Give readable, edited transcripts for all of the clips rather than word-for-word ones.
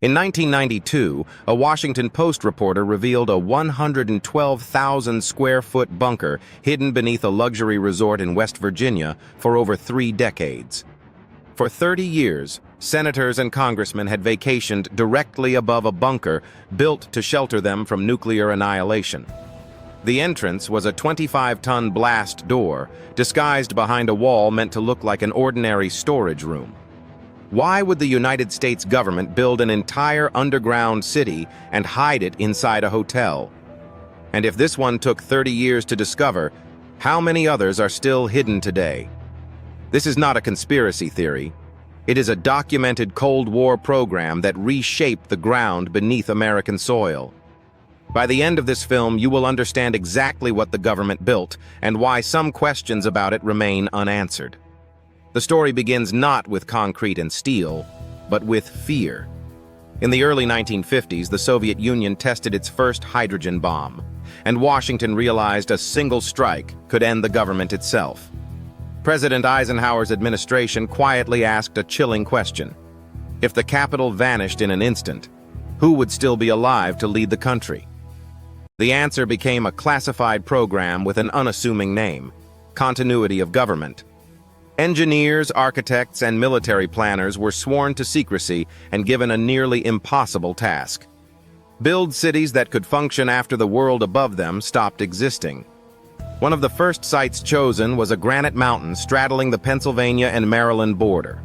In 1992, a Washington Post reporter revealed a 112,000-square-foot bunker hidden beneath a luxury resort in West Virginia for over 3 decades. For 30 years, senators and congressmen had vacationed directly above a bunker built to shelter them from nuclear annihilation. The entrance was a 25-ton blast door, disguised behind a wall meant to look like an ordinary storage room. Why would the United States government build an entire underground city and hide it inside a hotel? And if this one took 30 years to discover, how many others are still hidden today? This is not a conspiracy theory. It is a documented Cold War program that reshaped the ground beneath American soil. By the end of this film, you will understand exactly what the government built and why some questions about it remain unanswered. The story begins not with concrete and steel, but with fear. In the early 1950s, the Soviet Union tested its first hydrogen bomb, and Washington realized a single strike could end the government itself. President Eisenhower's administration quietly asked a chilling question. If the capital vanished in an instant, who would still be alive to lead the country? The answer became a classified program with an unassuming name: continuity of government. Engineers, architects, and military planners were sworn to secrecy and given a nearly impossible task. Build cities that could function after the world above them stopped existing. One of the first sites chosen was a granite mountain straddling the Pennsylvania and Maryland border.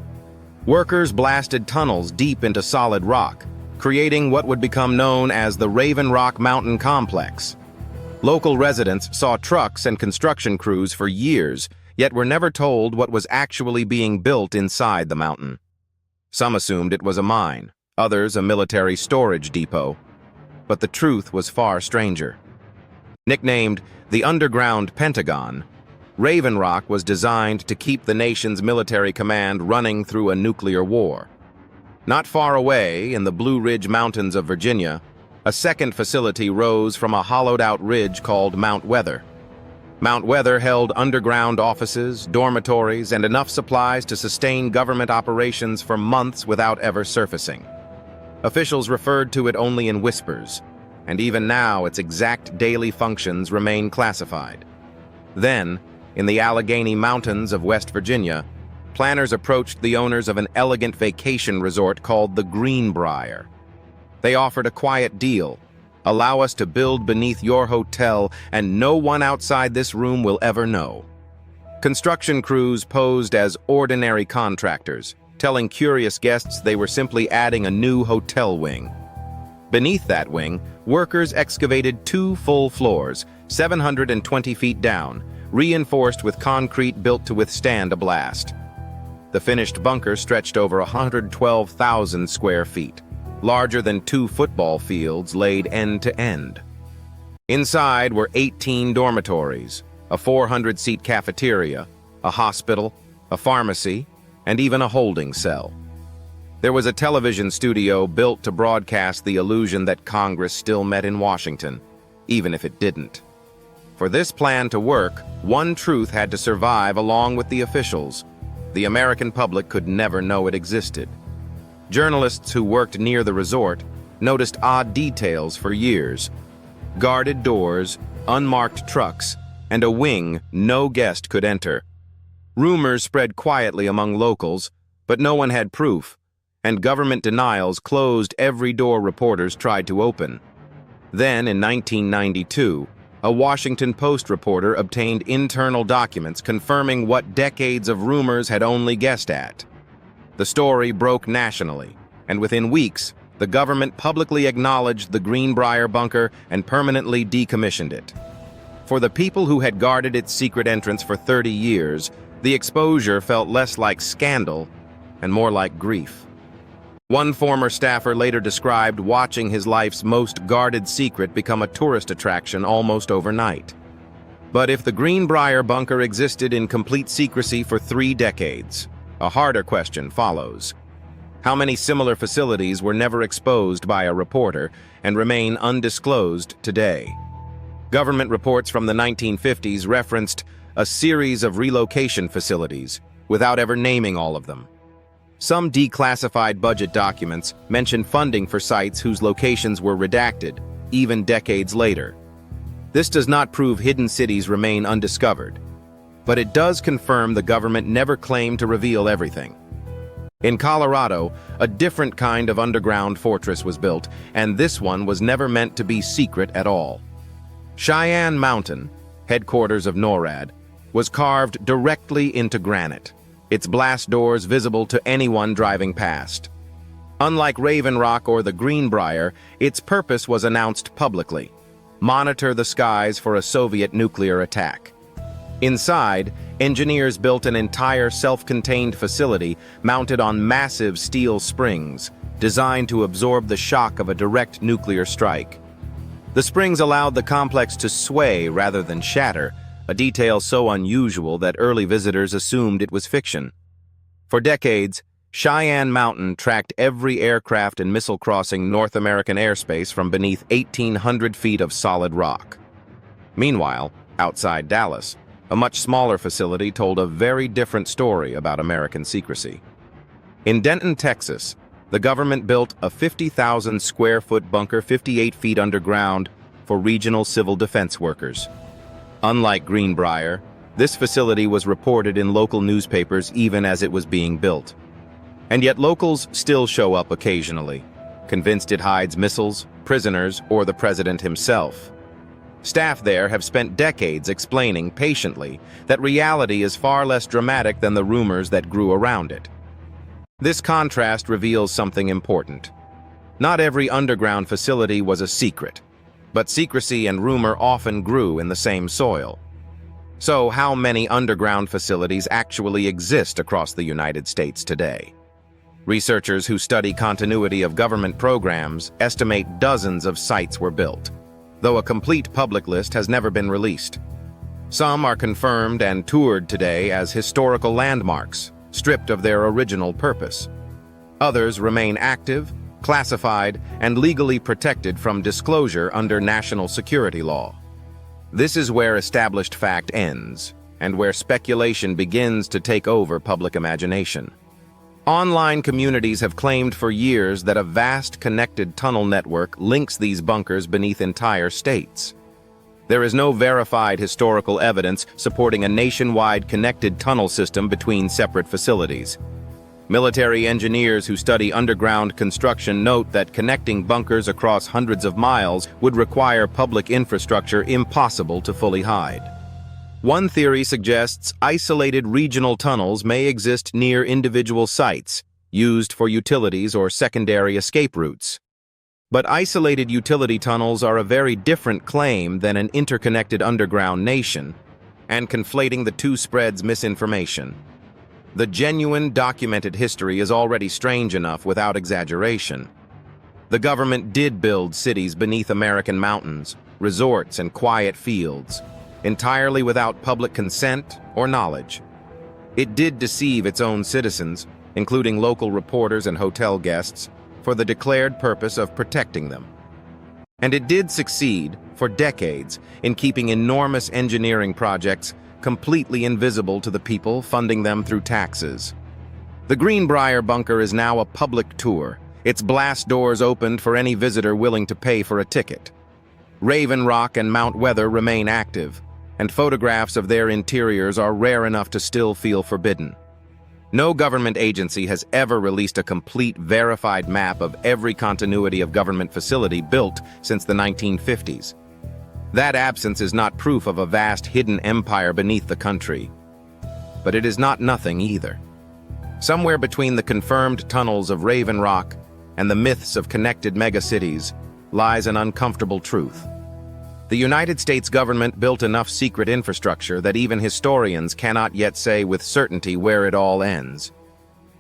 Workers blasted tunnels deep into solid rock, creating what would become known as the Raven Rock Mountain Complex. Local residents saw trucks and construction crews for years, yet were never told what was actually being built inside the mountain. Some assumed it was a mine, others a military storage depot. But the truth was far stranger. Nicknamed the Underground Pentagon, Raven Rock was designed to keep the nation's military command running through a nuclear war. Not far away, in the Blue Ridge Mountains of Virginia, a second facility rose from a hollowed-out ridge called Mount Weather. Mount Weather held underground offices, dormitories, and enough supplies to sustain government operations for months without ever surfacing. Officials referred to it only in whispers, and even now its exact daily functions remain classified. Then, in the Allegheny Mountains of West Virginia, planners approached the owners of an elegant vacation resort called the Greenbrier. They offered a quiet deal: allow us to build beneath your hotel, and no one outside this room will ever know. Construction crews posed as ordinary contractors, telling curious guests they were simply adding a new hotel wing. Beneath that wing, workers excavated 2 full floors, 720 feet down, reinforced with concrete built to withstand a blast. The finished bunker stretched over 112,000 square feet, larger than 2 football fields laid end to end. Inside were 18 dormitories, a 400-seat cafeteria, a hospital, a pharmacy, and even a holding cell. There was a television studio built to broadcast the illusion that Congress still met in Washington, even if it didn't. For this plan to work, one truth had to survive along with the officials: the American public could never know it existed. Journalists who worked near the resort noticed odd details for years: guarded doors, unmarked trucks, and a wing no guest could enter. Rumors spread quietly among locals, but no one had proof, and government denials closed every door reporters tried to open. Then, in 1992, a Washington Post reporter obtained internal documents confirming what decades of rumors had only guessed at. The story broke nationally, and within weeks, the government publicly acknowledged the Greenbrier bunker and permanently decommissioned it. For the people who had guarded its secret entrance for 30 years, the exposure felt less like scandal and more like grief. One former staffer later described watching his life's most guarded secret become a tourist attraction almost overnight. But if the Greenbrier bunker existed in complete secrecy for 3 decades, a harder question follows. How many similar facilities were never exposed by a reporter and remain undisclosed today? Government reports from the 1950s referenced a series of relocation facilities, without ever naming all of them. Some declassified budget documents mention funding for sites whose locations were redacted, even decades later. This does not prove hidden cities remain undiscovered, but it does confirm the government never claimed to reveal everything. In Colorado, a different kind of underground fortress was built, and this one was never meant to be secret at all. Cheyenne Mountain, headquarters of NORAD, was carved directly into granite, its blast doors visible to anyone driving past. Unlike Raven Rock or the Greenbrier, its purpose was announced publicly: monitor the skies for a Soviet nuclear attack. Inside, engineers built an entire self-contained facility mounted on massive steel springs, designed to absorb the shock of a direct nuclear strike. The springs allowed the complex to sway rather than shatter, a detail so unusual that early visitors assumed it was fiction. For decades, Cheyenne Mountain tracked every aircraft and missile crossing North American airspace from beneath 1,800 feet of solid rock. Meanwhile, outside Dallas, a much smaller facility told a very different story about American secrecy. In Denton, Texas, the government built a 50,000-square-foot bunker 58 feet underground for regional civil defense workers. Unlike Greenbrier, this facility was reported in local newspapers even as it was being built. And yet locals still show up occasionally, convinced it hides missiles, prisoners, or the president himself. Staff there have spent decades explaining patiently that reality is far less dramatic than the rumors that grew around it. This contrast reveals something important. Not every underground facility was a secret, but secrecy and rumor often grew in the same soil. So, how many underground facilities actually exist across the United States today? Researchers who study continuity of government programs estimate dozens of sites were built, though a complete public list has never been released. Some are confirmed and toured today as historical landmarks, stripped of their original purpose. Others remain active, classified, and legally protected from disclosure under national security law. This is where established fact ends, and where speculation begins to take over public imagination. Online communities have claimed for years that a vast connected tunnel network links these bunkers beneath entire states. There is no verified historical evidence supporting a nationwide connected tunnel system between separate facilities. Military engineers who study underground construction note that connecting bunkers across hundreds of miles would require public infrastructure impossible to fully hide. One theory suggests isolated regional tunnels may exist near individual sites, used for utilities or secondary escape routes. But isolated utility tunnels are a very different claim than an interconnected underground nation, and conflating the two spreads misinformation. The genuine documented history is already strange enough without exaggeration. The government did build cities beneath American mountains, resorts, and quiet fields, entirely without public consent or knowledge. It did deceive its own citizens, including local reporters and hotel guests, for the declared purpose of protecting them. And it did succeed, for decades, in keeping enormous engineering projects completely invisible to the people funding them through taxes. The Greenbrier bunker is now a public tour, its blast doors opened for any visitor willing to pay for a ticket. Raven Rock and Mount Weather remain active, and photographs of their interiors are rare enough to still feel forbidden. No government agency has ever released a complete, verified map of every continuity of government facility built since the 1950s. That absence is not proof of a vast hidden empire beneath the country. But it is not nothing either. Somewhere between the confirmed tunnels of Raven Rock and the myths of connected megacities lies an uncomfortable truth. The United States government built enough secret infrastructure that even historians cannot yet say with certainty where it all ends.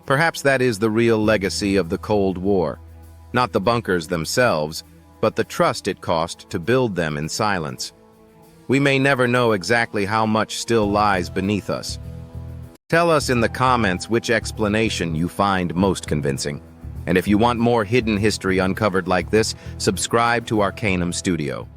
Perhaps that is the real legacy of the Cold War. Not the bunkers themselves, but the trust it cost to build them in silence. We may never know exactly how much still lies beneath us. Tell us in the comments which explanation you find most convincing. And if you want more hidden history uncovered like this, subscribe to Arcanum Studio.